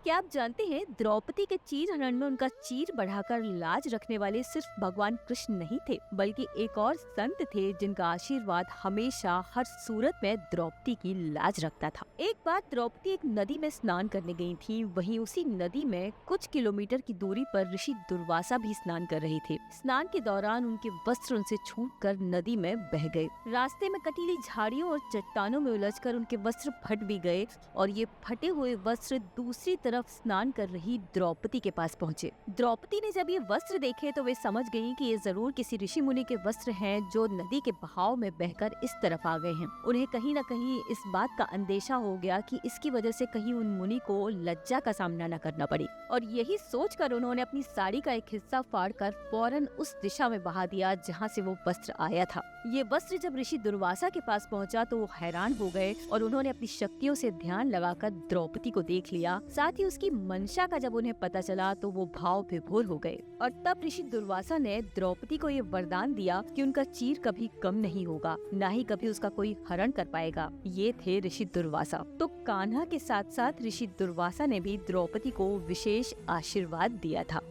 क्या आप जानते हैं द्रौपदी के चीर हरण में उनका चीर बढ़ाकर लाज रखने वाले सिर्फ भगवान कृष्ण नहीं थे, बल्कि एक और संत थे जिनका आशीर्वाद हमेशा हर सूरत में द्रौपदी की लाज रखता था। एक बार द्रौपदी एक नदी में स्नान करने गई थी। वहीं उसी नदी में कुछ किलोमीटर की दूरी पर ऋषि दुर्वासा भी स्नान कर रहे थे। स्नान के दौरान उनके वस्त्र उनसे छूटकर नदी में बह गए। रास्ते में कटीली झाड़ियों और चट्टानों में उलझकर उनके वस्त्र फट भी गए और ये फटे हुए वस्त्र दूसरी तरफ स्नान कर रही द्रौपदी के पास पहुँचे। द्रौपदी ने जब ये वस्त्र देखे तो वे समझ गयी कि ये जरूर किसी ऋषि मुनि के वस्त्र हैं जो नदी के बहाव में बहकर इस तरफ आ गए हैं। उन्हें कहीं न कहीं इस बात का अंदेशा हो गया कि इसकी वजह से कहीं उन मुनि को लज्जा का सामना न करना पड़े, और यही सोचकर उन्होंने अपनी साड़ी का एक हिस्सा फाड़कर फौरन उस दिशा में बहा दिया जहाँ से वो वस्त्र आया था। ये वस्त्र जब ऋषि दुर्वासा के पास पहुँचा तो वो हैरान हो गए और उन्होंने अपनी शक्तियों से ध्यान लगाकर द्रौपदी को देख लिया। साथ ही उसकी मंशा का जब उन्हें पता चला तो वो भाव विभोर हो गए, और तब ऋषि दुर्वासा ने द्रौपदी को ये वरदान दिया कि उनका चीर कभी कम नहीं होगा, न ही कभी उसका कोई हरण कर पाएगा। ये थे ऋषि दुर्वासा। तो कान्हा के साथ साथ ऋषि दुर्वासा ने भी द्रौपदी को विशेष आशीर्वाद दिया था।